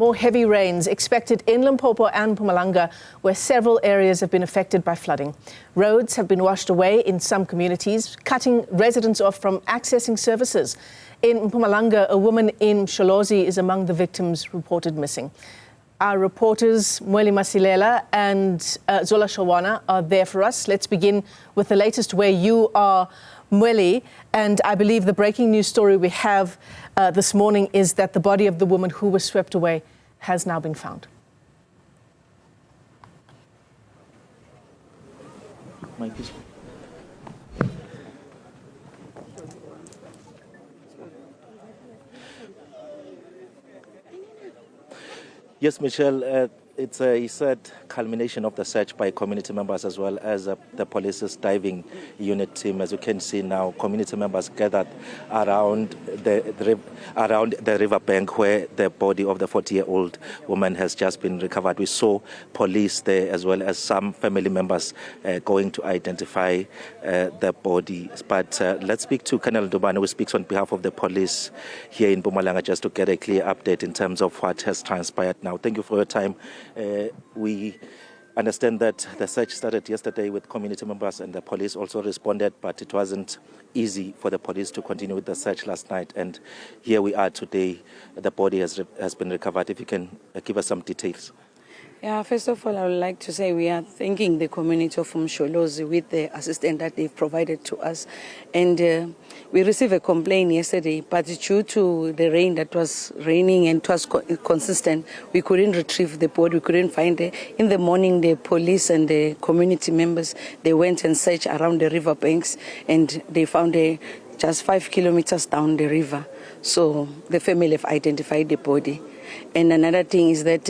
More heavy rains expected in Limpopo and Pumalanga, where several areas have been affected by flooding. Roads have been washed away in some communities, cutting residents off from accessing services. In Pumalanga, a woman in Msholozi is among the victims reported missing. Our reporters, Mweli Masilela and Zola Shawana, are there for us. Let's begin with the latest where you are, Mweli. And I believe the breaking news story we have this morning is that the body of the woman who was swept away has now been found. Yes, Michelle, it's a sad culmination of the search by community members as well as the police's diving unit team. As you can see now, community members gathered around the riverbank where the body of the 40-year-old woman has just been recovered. We saw police there as well as some family members going to identify the body. But let's speak to Colonel Ndubane, who speaks on behalf of the police here in Pumalanga, just to get a clear update in terms of what has transpired now. Thank you for your time. We understand that the search started yesterday with community members and the police also responded, but it wasn't easy for the police to continue with the search last night. And here we are today. The body has been recovered. If you can give us some details. Yeah, first of all, I would like to say we are thanking the community of Msholozi with the assistance that they've provided to us. And we received a complaint yesterday, but due to the rain that was raining and it was consistent, we couldn't retrieve the body, we couldn't find it. In the morning, the police and the community members, they went and searched around the river banks and they found just 5 kilometers down the river. So the family have identified the body. And another thing is that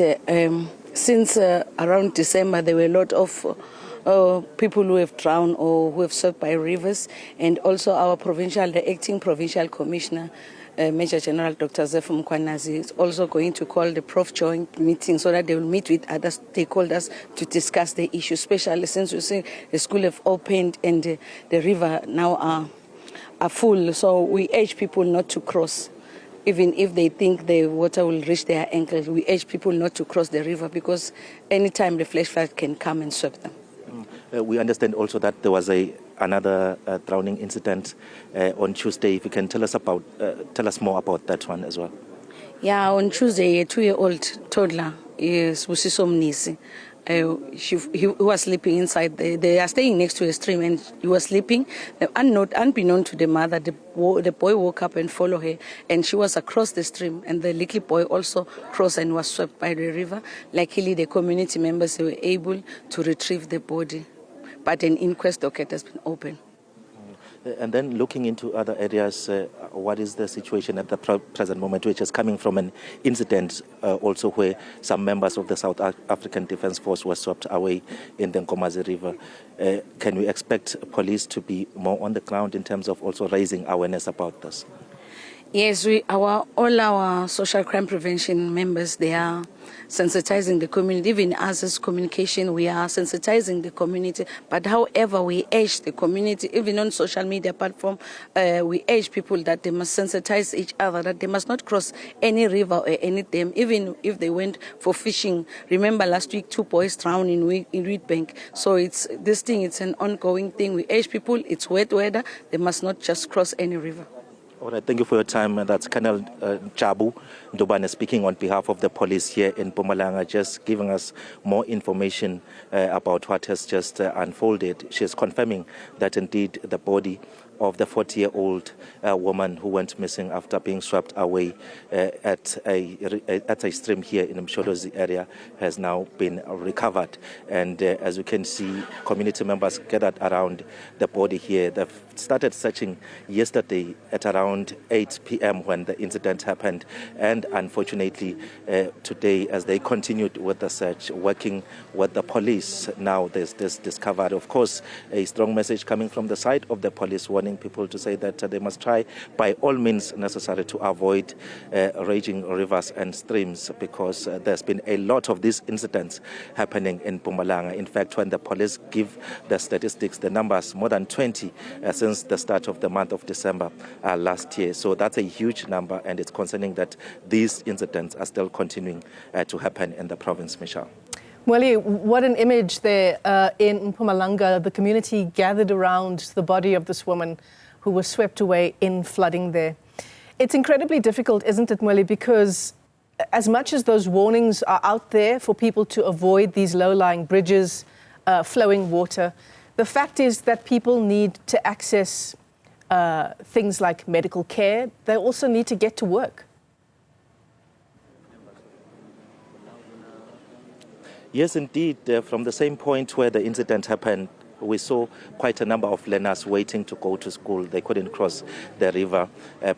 since around December, there were a lot of people who have drowned or who have swept by rivers, and also the acting provincial commissioner, Major General Dr. Zeph Mkwanazi, is also going to call the Prof joint meeting so that they will meet with other stakeholders to discuss the issue, especially since we see the school have opened and the river now are full. So we urge people not to cross. Even if they think the water will reach their ankles, we urge people not to cross the river because anytime the flash flood can come and sweep them. We understand also that there was another drowning incident on Tuesday. If you can tell us more about that one as well. Yeah, on Tuesday, a 2-year-old toddler is Busiso Mnisi. He was sleeping inside. They are staying next to a stream, and he was sleeping. Unbeknown to the mother, the boy woke up and followed her, and she was across the stream. And the little boy also crossed and was swept by the river. Luckily, the community members were able to retrieve the body, but an inquest docket has been opened. And then looking into other areas, what is the situation at the present moment, which is coming from an incident also where some members of the South African Defence Force were swept away in the Nkomazi River. Can we expect police to be more on the ground in terms of also raising awareness about this? Yes, all our social crime prevention members, they are sensitizing the community. Even us as communication, we are sensitizing the community. But however, we urge the community, even on social media platform, we urge people that they must sensitize each other, that they must not cross any river or any dam, even if they went for fishing. Remember last week, 2 boys drowned in Wheatbank. So it's an ongoing thing. We urge people, it's wet weather, they must not just cross any river. All right, thank you for your time. That's Colonel Jabu Ndubane speaking on behalf of the police here in Pumalanga, just giving us more information about what has just unfolded. She is confirming that indeed the body of the 40-year-old woman who went missing after being swept away at a stream here in the Msholozi area has now been recovered. And as you can see, community members gathered around the body here. They've started searching yesterday at around 8 p.m. when the incident happened. And unfortunately, today, as they continued with the search, working with the police, now there's this discovery. Of course, a strong message coming from the side of the police warning cautioning people to say that they must try by all means necessary to avoid raging rivers and streams, because there's been a lot of these incidents happening in Pumalanga. In fact, when the police give the statistics, the numbers, more than 20 since the start of the month of December last year. So that's a huge number, and it's concerning that these incidents are still continuing to happen in the province, Michelle. Mweli, what an image there in Pumalanga. The community gathered around the body of this woman who was swept away in flooding there. It's incredibly difficult, isn't it, Mweli, because as much as those warnings are out there for people to avoid these low-lying bridges, flowing water, the fact is that people need to access things like medical care. They also need to get to work. Yes, indeed. From the same point where the incident happened, we saw quite a number of learners waiting to go to school. They couldn't cross the river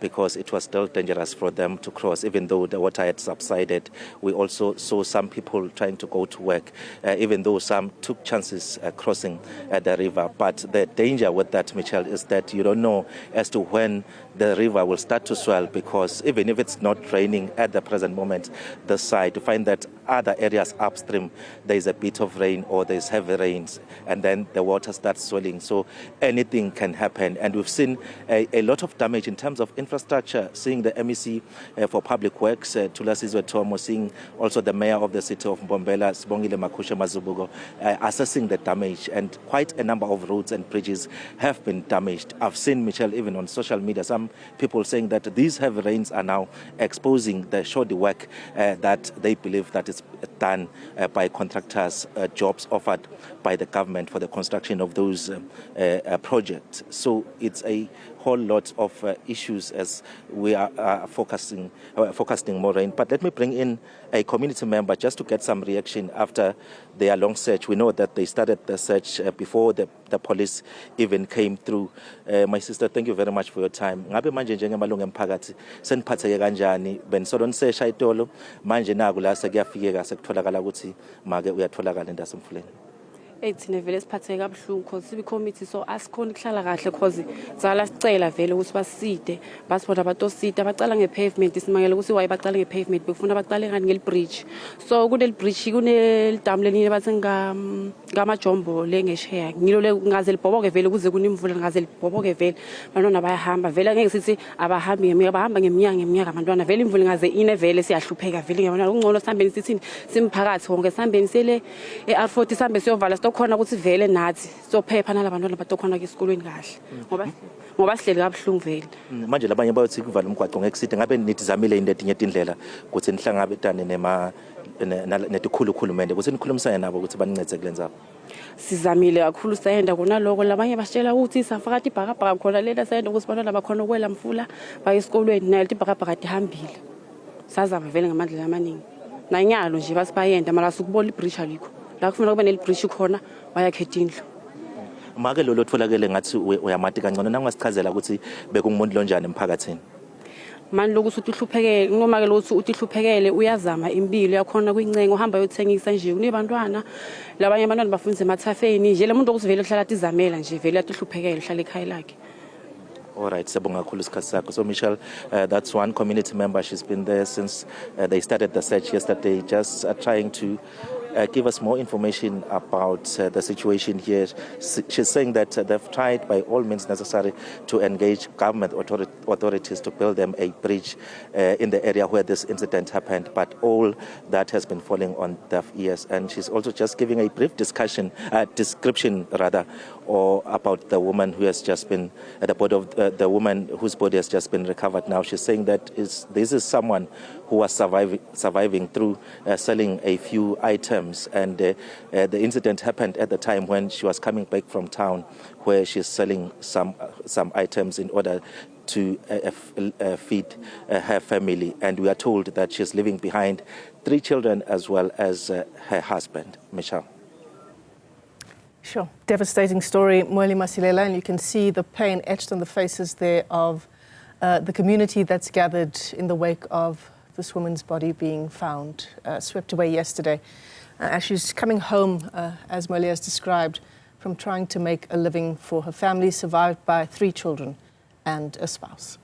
because it was still dangerous for them to cross, even though the water had subsided. We also saw some people trying to go to work, even though some took chances crossing the river. But the danger with that, Michelle, is that you don't know as to when the river will start to swell, because even if it's not raining at the present moment, the side, to find that other areas upstream, there is a bit of rain or there's heavy rains, and then the water starts swelling. So anything can happen. And we've seen a lot of damage in terms of infrastructure, seeing the MEC for Public Works, Thulasizwe Thomo, seeing also the Mayor of the city of Mbombela, Sibongile Makushe Mazubugo, assessing the damage. And quite a number of roads and bridges have been damaged. I've seen, Michelle, even on social media, some people saying that these heavy rains are now exposing the shoddy work that they believe that is done by contractors, jobs offered by the government for the construction of those projects. So it's a whole lot of issues as we are focusing more in. But let me bring in a community member just to get some reaction after their long search. We know that they started the search before the police even came through. My sister, thank you very much for your time. Ngabe manje njengamalungu emphakathi seniphatheke kanjani? Benisolo nisesha itolo manje naku la sekuyafikeka sekutholakala ukuthi make uyatholakala endasemfuleni. Thina vele siphatheke kabuhlungu because sibe committee so asikhona ukuhlala kahle because zala sicela vele ukuthi baside basiphoda abantu oside abacala ngepavement isimangela ukuthi why bacala ngepavement bekufuna bacale ngani ngelibridge so kunel bridge kunelidam lelinye bathi ngamajombo lengesheya ngilo le ngaze libhoboke vele kuze kunimvula ngaze libhoboke vele abantwana bayahamba vele ngeke sithi abahambi ngeminyaka bahamba ngeminyaka abantwana vele imvula ngaze ine vele siyahlupheka vele ngabantwana ungcono sihambeni sithi simphakathi wonke sihambeni sele eR40 sihambe siyovala khona ukuthi vele nathi sophepha nalabantwana batokhona ke esikolweni kahle ngoba sihleli kabuhlungu vele manje labanye bayothi kuvala umgwaqo ngekuside ngabe nitizamile indledinye indlela ukuthi nihlangabetane netikhulukhulumende ukuthi nikhulumisane nabo ukuthi banincede kulenza sizamile kakhulu sayenda kunaloko labanye basitshela ukuthi safaka ibhakabhaka khona lena sayenda ukuthi bantwana bakhona ukwela mfula baye esikolweni nayo ibhakabhaka ihambile sazama vele ngamandla amaningi nanyalo nje basibayenda mara sukubona ibridge alikho la kufuna kube nelibridge khona bayakhetha indlu make lo tholakele ngathi uyamati kancane nangasichazela ukuthi bekungumuntu lonjani emphakathini manje lokuthi uhluphekele noma ke lokuthi uhluphekele uyazama impilo yakhona kwincengo uhamba yothengisa nje kunebantwana labanye abantwana bafundisa emathafeni nje le muntu okusivele uhlala atizamela nje vele atihluphekele uhlala ekhaya lakhe. All right, Sabonga Kuluskasako. So, Michelle, that's one community member. She's been there since they started the search yesterday, just trying to give us more information about the situation here. She's saying that they've tried by all means necessary to engage government authorities to build them a bridge in the area where this incident happened, but all that has been falling on deaf ears. And she's also just giving a brief description or about the woman who has just been at the body of the woman whose body has just been recovered now. She's saying that this is someone who was surviving through selling a few items, and the incident happened at the time when she was coming back from town, where she's selling some items in order to feed her family. And we are told that she's leaving behind 3 children as well as her husband. Michelle. Sure. Devastating story, Mweli Masilela, and you can see the pain etched on the faces there of the community that's gathered in the wake of this woman's body being found, swept away yesterday. As she's coming home, as Mweli has described, from trying to make a living for her family, survived by 3 children and a spouse.